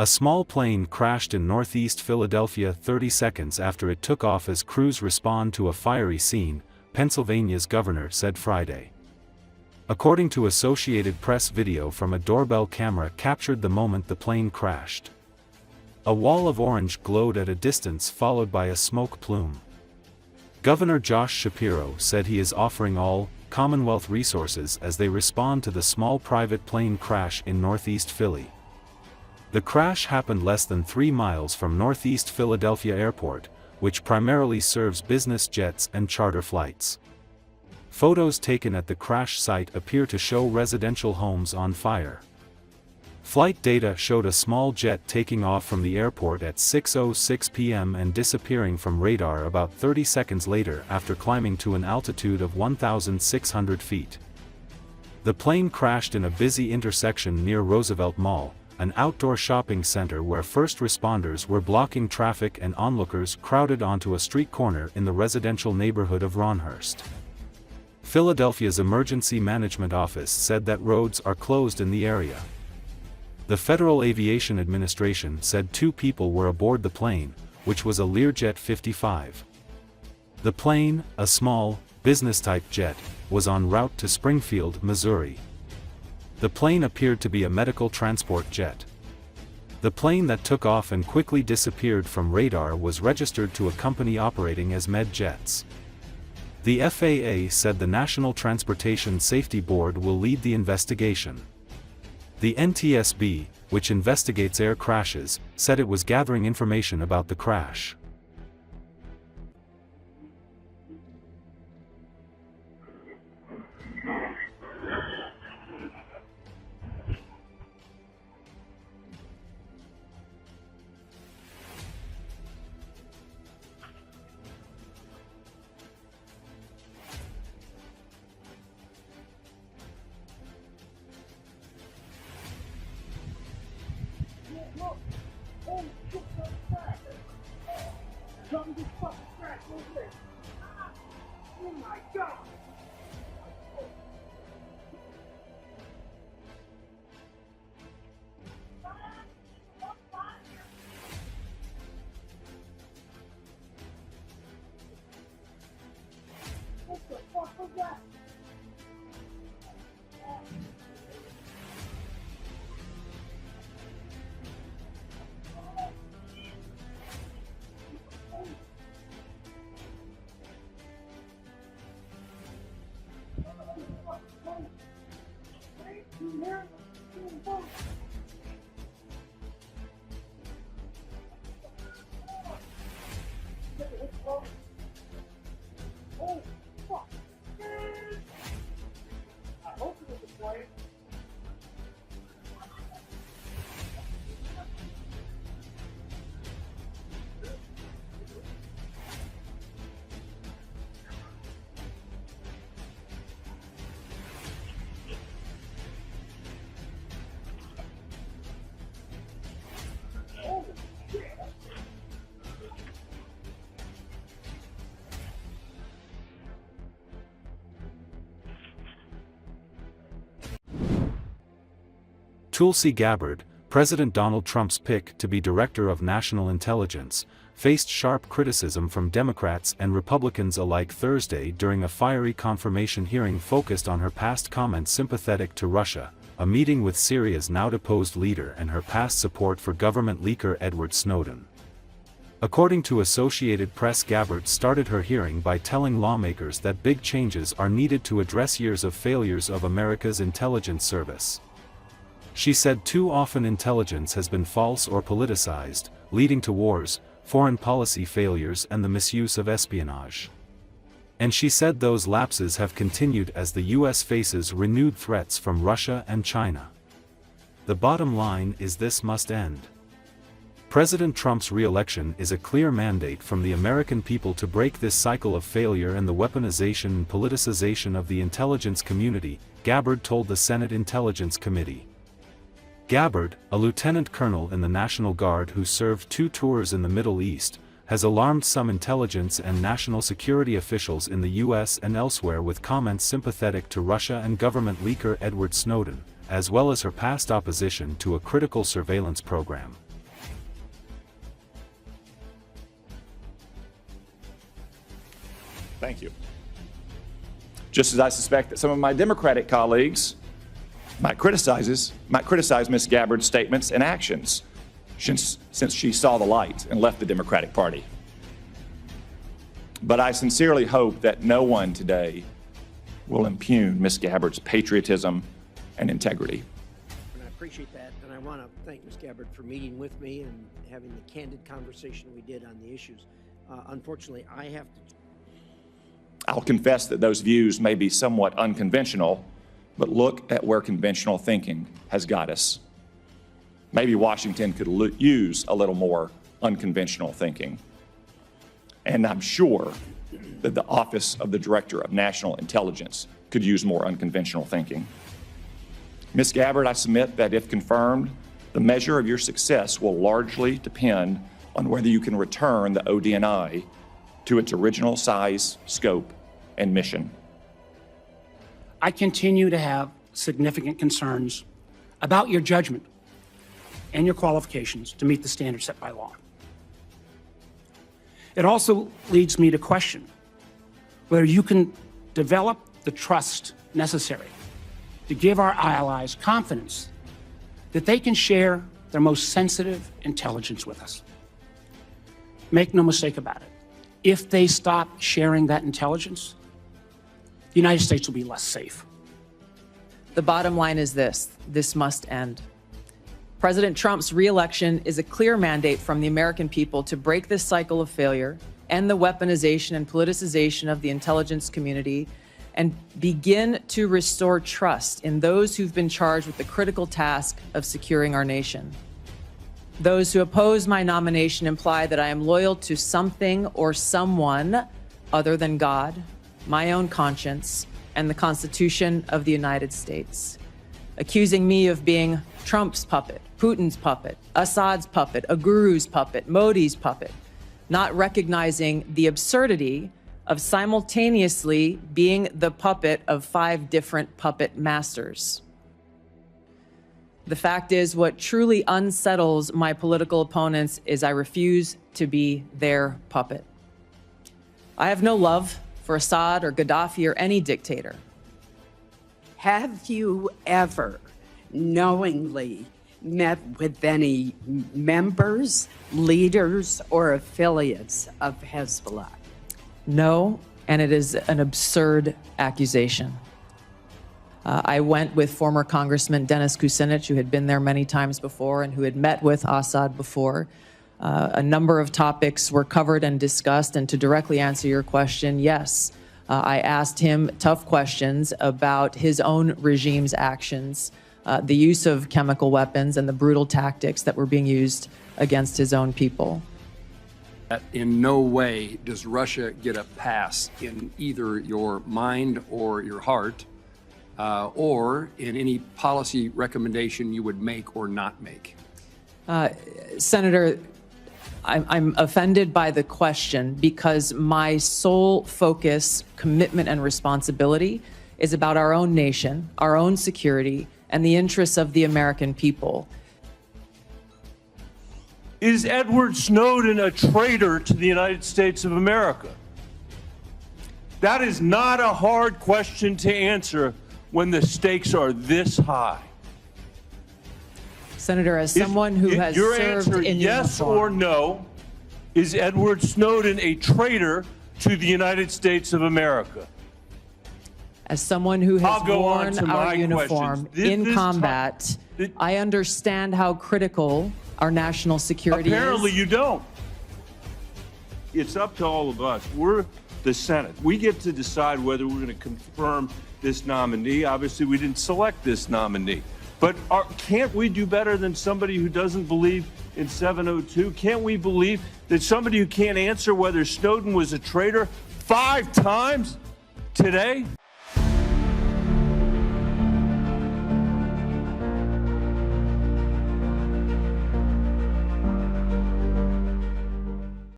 A small plane crashed in northeast Philadelphia 30 seconds after it took off as crews respond to a fiery scene, Pennsylvania's governor said Friday. According to Associated Press, video from a doorbell camera captured the moment the plane crashed. A wall of orange glowed at a distance, followed by a smoke plume. Governor Josh Shapiro said he is offering all Commonwealth resources as they respond to the small private plane crash in northeast Philly. The crash happened less than 3 miles from northeast Philadelphia Airport, which primarily serves business jets and charter flights. Photos taken at the crash site appear to show residential homes on fire. Flight data showed a small jet taking off from the airport at 6:06 p.m. and disappearing from radar about 30 seconds later after climbing to an altitude of 1,600 feet. The plane crashed in a busy intersection near Roosevelt Mall, an outdoor shopping center where first responders were blocking traffic and onlookers crowded onto a street corner in the residential neighborhood of Ronhurst. Philadelphia's Emergency Management Office said that roads are closed in the area. The Federal Aviation Administration said 2 people were aboard the plane, which was a Learjet 55. The plane, a small, business-type jet, was en route to Springfield, Missouri. The plane appeared to be a medical transport jet. The plane that took off and quickly disappeared from radar was registered to a company operating as Med Jets. The FAA said the National Transportation Safety Board will lead the investigation. The NTSB, which investigates air crashes, said it was gathering information about the crash. Oh my God! What the fuck was that? Oh, fuck. I hope it was a plane. Tulsi Gabbard, President Donald Trump's pick to be Director of National Intelligence, faced sharp criticism from Democrats and Republicans alike Thursday during a fiery confirmation hearing focused on her past comments sympathetic to Russia, a meeting with Syria's now-deposed leader, and her past support for government leaker Edward Snowden. According to Associated Press, Gabbard started her hearing by telling lawmakers that big changes are needed to address years of failures of America's intelligence service. She said too often intelligence has been false or politicized, leading to wars, foreign policy failures and the misuse of espionage. And she said those lapses have continued as the U.S. faces renewed threats from Russia and China. The bottom line is this must end. President Trump's re-election is a clear mandate from the American people to break this cycle of failure and the weaponization and politicization of the intelligence community, Gabbard told the Senate Intelligence Committee. Gabbard, a lieutenant colonel in the National Guard who served 2 tours in the Middle East, has alarmed some intelligence and national security officials in the U.S. and elsewhere with comments sympathetic to Russia and government leaker Edward Snowden, as well as her past opposition to a critical surveillance program. Thank you. Just as I suspect that some of my Democratic colleagues might criticize Ms. Gabbard's statements and actions since she saw the light and left the Democratic Party. But I sincerely hope that no one today will impugn Ms. Gabbard's patriotism and integrity. And I appreciate that, and I want to thank Ms. Gabbard for meeting with me and having the candid conversation we did on the issues. Unfortunately, I have to... I'll confess that those views may be somewhat unconventional, but look at where conventional thinking has got us. Maybe Washington could use a little more unconventional thinking. And I'm sure that the Office of the Director of National Intelligence could use more unconventional thinking. Ms. Gabbard, I submit that if confirmed, the measure of your success will largely depend on whether you can return the ODNI to its original size, scope, and mission. I continue to have significant concerns about your judgment and your qualifications to meet the standards set by law. It also leads me to question whether you can develop the trust necessary to give our allies confidence that they can share their most sensitive intelligence with us. Make no mistake about it. If they stop sharing that intelligence, the United States will be less safe. The bottom line is this must end. President Trump's re-election is a clear mandate from the American people to break this cycle of failure, end the weaponization and politicization of the intelligence community, and begin to restore trust in those who've been charged with the critical task of securing our nation. Those who oppose my nomination imply that I am loyal to something or someone other than God, my own conscience, and the Constitution of the United States. Accusing me of being Trump's puppet, Putin's puppet, Assad's puppet, a guru's puppet, Modi's puppet, not recognizing the absurdity of simultaneously being the puppet of 5 different puppet masters. The fact is, what truly unsettles my political opponents is I refuse to be their puppet. I have no love for Assad or Gaddafi or any dictator. Have you ever knowingly met with any members, leaders, or affiliates of Hezbollah? No, and it is an absurd accusation. I went with former Congressman Dennis Kucinich, who had been there many times before and who had met with Assad before. A number of topics were covered and discussed, and to directly answer your question, yes, I asked him tough questions about his own regime's actions, the use of chemical weapons and the brutal tactics that were being used against his own people. In no way does Russia get a pass in either your mind or your heart, or in any policy recommendation you would make or not make. Senator, I'm offended by the question because my sole focus, commitment, and responsibility is about our own nation, our own security, and the interests of the American people. Is Edward Snowden a traitor to the United States of America? That is not a hard question to answer when the stakes are this high. Senator, as someone who has your served answer, in yes uniform, or no, is Edward Snowden a traitor to the United States of America? as someone who has worn our questions. uniform in combat, I understand how critical our national security Apparently is. you don't. It's up to all of us. We're the Senate. We get to decide whether we're going to confirm this nominee. Obviously, we didn't select this nominee. But can't we do better than somebody who doesn't believe in 702? Can't we believe that somebody who can't answer whether Snowden was a traitor 5 times today?